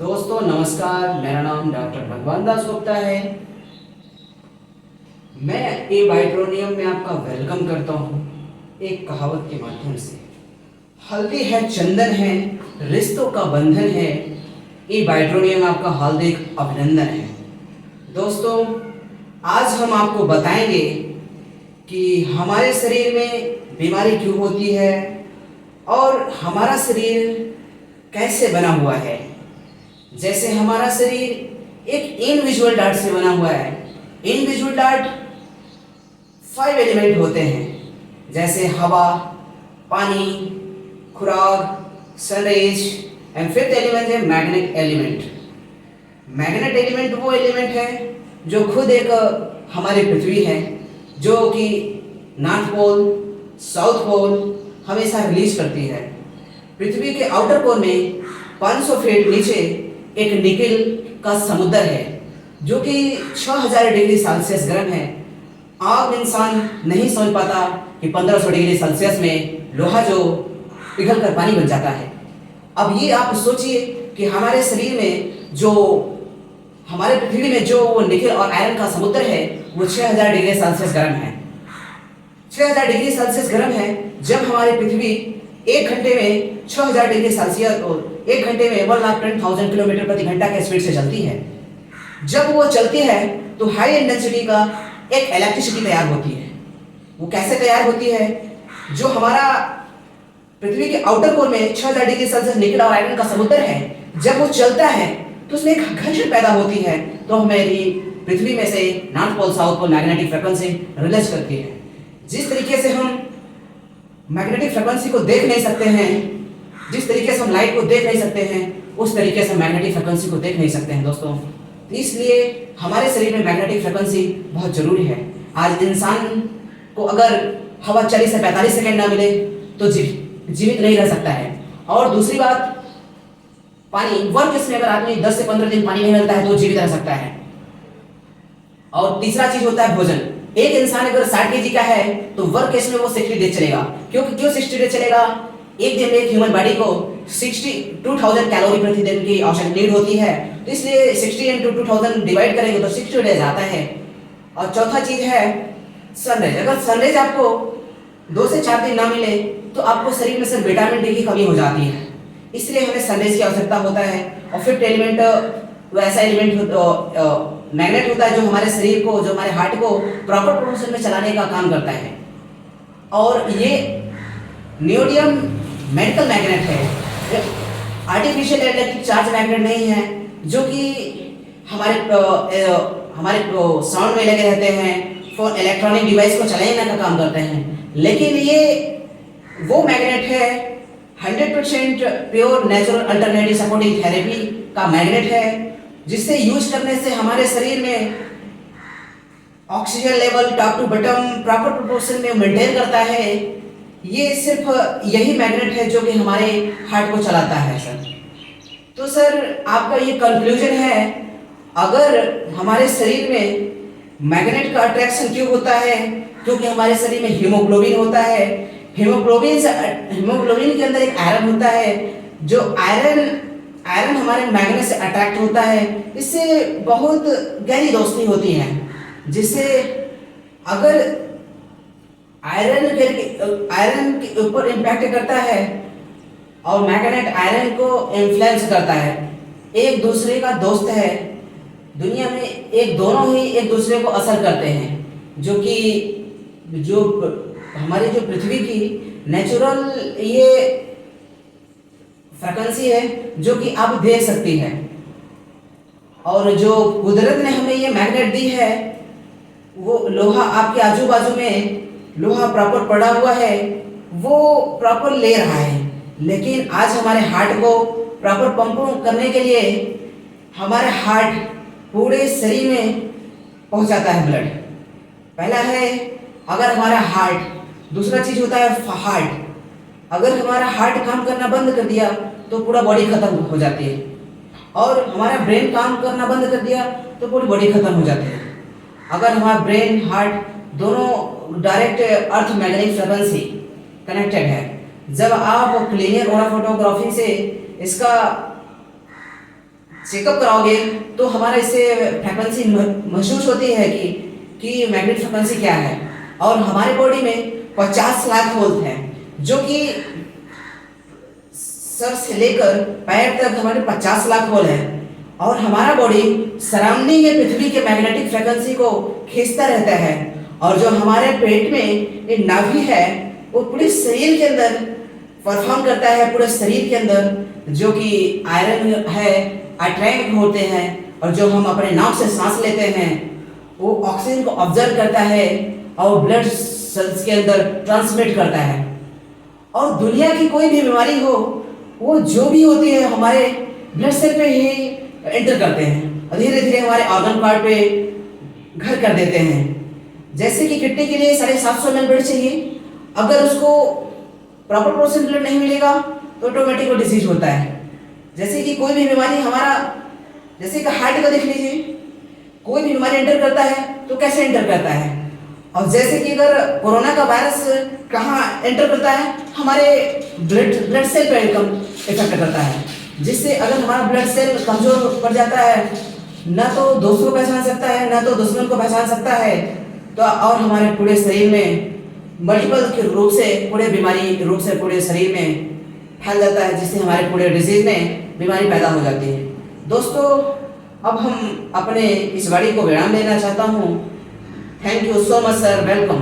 दोस्तों नमस्कार, मेरा नाम डॉक्टर भगवान दास गुप्ता है। मैं ए बाइट्रोनियम में आपका वेलकम करता हूँ एक कहावत के माध्यम से। हल्दी है, चंदन है, रिश्तों का बंधन है, ए बाइट्रोनियम में आपका हार्दिक अभिनंदन है। दोस्तों आज हम आपको बताएंगे कि हमारे शरीर में बीमारी क्यों होती है और हमारा शरीर कैसे बना हुआ है। जैसे हमारा शरीर एक इनविजुअल डार्ट से बना हुआ है। इनविजुअल डार्ट 5 एलिमेंट होते हैं, जैसे हवा, पानी, खुराक, सनरेज एंड फिफ्थ एलिमेंट है मैग्नेट एलिमेंट। मैग्नेट एलिमेंट वो एलिमेंट है जो खुद एक हमारी पृथ्वी है, जो कि नॉर्थ पोल, साउथ पोल हमेशा रिलीज करती है। पृथ्वी के आउटर कोर में 500 फीट नीचे एक निकिल का समुद्र है, जो कि 6000 डिग्री सेल्सियस गर्म है। आम इंसान नहीं समझ पाता कि 1500 डिग्री सेल्सियस में लोहा जो पिघल कर पानी बन जाता है। अब ये आप सोचिए कि हमारे शरीर में जो हमारे पृथ्वी में जो वो निकिल और आयरन का समुद्र है वो 6000 डिग्री सेल्सियस गर्म है। 6000 डिग्री सेल्सियस गर्म है। जब हमारी पृथ्वी 1 घंटे में 6000 डिग्री सेल्सियस और 1 घंटे में 1,10,000 किलोमीटर प्रति घंटा के स्पीड से चलती है, जब वो चलती है तो हाई इंटेंसिटी का एक इलेक्ट्रिसिटी तैयार होती है। वो कैसे तैयार होती है? जो हमारा पृथ्वी के आउटर कोर में 6000 डिग्री सेल्सियस निकिल और आयरन का समुद्र है, जब वो चलता है तो उसमें एक घर्षण पैदा होती है, तो हमारी पृथ्वी में से north pole south pole magnetic frequency release करती है। जिस तरीके से हम मैग्नेटिक फ्रीक्वेंसी को देख नहीं सकते हैं, जिस तरीके से हम लाइट को देख नहीं सकते हैं, उस तरीके से मैग्नेटिक फ्रीक्वेंसी को देख नहीं सकते हैं दोस्तों। तो इसलिए हमारे शरीर में मैग्नेटिक फ्रीक्वेंसी बहुत जरूरी है। आज इंसान को अगर हवा 40 से 45 सेकेंड ना मिले तो जीवित नहीं रह सकता है। और दूसरी बात, पानी, वर्क में अगर आदमी 10 से 15 दिन पानी नहीं मिलता है तो जीवित रह सकता है। और तीसरा चीज होता है भोजन। एक इंसान अगर 60 केजी का है तो वर्क केस में वो 60 डेज चलेगा। क्यों 60 डेज चलेगा? एक दिन में एक ह्यूमन बॉडी को 62,000 कैलोरी प्रति दिन की आवश्यक नीड होती है, तो इसलिए 60 into 2000 डिवाइड करेंगे तो 60 डेज आता है। और चौथा चीज है सनरेज। अगर सनरेज आपको 2 से 4 दिन ना मिले तो आपको शरीर में सिर्फ विटामिन डी की कमी हो जाती है, इसलिए हमें सनरेज की आवश्यकता होता है। और फिफ्थ एलिमेंट वैसा एलिमेंट मैग्नेट होता है जो हमारे शरीर को, जो हमारे हार्ट को प्रॉपर प्रोपोर्शन में चलाने का काम करता है। और ये नियोडियम मेडिकल मैग्नेट है, आर्टिफिशियल इलेक्ट्रिक चार्ज मैग्नेट नहीं है, जो कि हमारे साउंड में लगे रहते हैं, फॉर इलेक्ट्रॉनिक डिवाइस को चलाने का काम करते हैं। लेकिन ये वो मैग्नेट है 100% pure natural alternative supporting therapy का मैग्नेट है, जिससे यूज करने से हमारे शरीर में oxygen level top to bottom proper proportion में मेंटेन करता है। ये सिर्फ यही मैग्नेट है जो कि हमारे हार्ट को चलाता है सर। तो सर आपका ये कंक्लूजन है, अगर हमारे शरीर में मैग्नेट का अट्रैक्शन क्यों होता है? क्योंकि हमारे शरीर में हीमोग्लोबिन होता है। हीमोग्लोबिन के अंदर एक आयरन होता है, जो आयरन हमारे मैग्नेट से अट्रैक्ट होता है। इससे बहुत गहरी दोस्ती होती है, जिससे अगर आयरन के ऊपर इम्पैक्ट करता है और मैग्नेट आयरन को इन्फ्लुएंस करता है, एक दूसरे का दोस्त है। दुनिया में दोनों ही एक दूसरे को असर करते हैं, जो हमारी जो पृथ्वी की नेचुरल ये फ्रीक्वेंसी है जो कि आप देख सकती है, और जो कुदरत ने हमें ये मैग्नेट दी है, वो लोहा आपके आजू बाजू में लोहा प्रॉपर पड़ा हुआ है, वो प्रॉपर ले रहा है। लेकिन आज हमारे हार्ट को प्रॉपर पंप करने के लिए हमारे हार्ट पूरे शरीर में पहुंचाता है ब्लड। पहला है अगर हमारा हार्ट, दूसरा चीज होता है हार्ट। अगर हमारा हार्ट काम करना बंद कर दिया तो पूरा बॉडी खत्म हो जाती है, और हमारा ब्रेन काम करना बंद कर दिया तो पूरी बॉडी खत्म हो जाती है। अगर हमारा ब्रेन हार्ट दोनों direct earth magnetic frequency connected है। जब आप क्लीनियर ओरा फोटोग्राफी से इसका चेकअप कराओगे तो हमारा इससे फ्रीक्वेंसी महसूस होती है कि मैग्नेटिक फ्रीक्वेंसी क्या है। और हमारे बॉडी में 50 लाख वोल्ट है, जो कि सर से लेकर पैर तक हमारे 50 लाख वोल्ट है। और हमारा बॉडी सराउंडिंग में पृथ्वी के मैग्नेटिक फ्रीक्वेंसी को खींचता रहता है। और जो हमारे पेट में ये नाभि है वो पूरे शरीर के अंदर परफॉर्म करता है, पूरे शरीर के अंदर जो कि आयरन है, अट्रैक्ट होते हैं। और जो हम अपने नाक से सांस लेते हैं वो ऑक्सीजन को ऑब्जर्व करता है और ब्लड सेल्स के अंदर ट्रांसमिट करता है। और दुनिया की कोई भी बीमारी हो वो जो भी होती है हमारे ब्लड सेल पे ही एंटर करते हैं और धीरे धीरे हमारे ऑर्गन पार्ट पे घर कर देते हैं। जैसे कि किडनी के लिए 750 ml ब्लड चाहिए, अगर उसको प्रॉपर प्रोसेस ब्लड नहीं मिलेगा तो ऑटोमेटिक वो डिजीज होता है। जैसे कि कोई भी बीमारी हमारा, जैसे कि हार्ट का देख लीजिए, कोई भी बीमारी एंटर करता है तो कैसे एंटर करता है। और जैसे कि अगर कोरोना का वायरस कहाँ एंटर करता है, हमारे ब्लड सेल पर इफेक्ट करता है, जिससे अगर हमारा ब्लड सेल कमजोर पड़ जाता है ना तो दोस्तों को पहचान सकता है ना तो दुश्मन को पहचान सकता है। तो और हमारे पूरे शरीर में मल्टीपल रूप से पूरे बीमारी रूप से पूरे शरीर में फैल जाता है, जिससे हमारे पूरे डिजीज में बीमारी पैदा हो जाती है। दोस्तों, अब हम अपने इस वाणी को विराम देना चाहता हूँ। Thank you so much sir, welcome.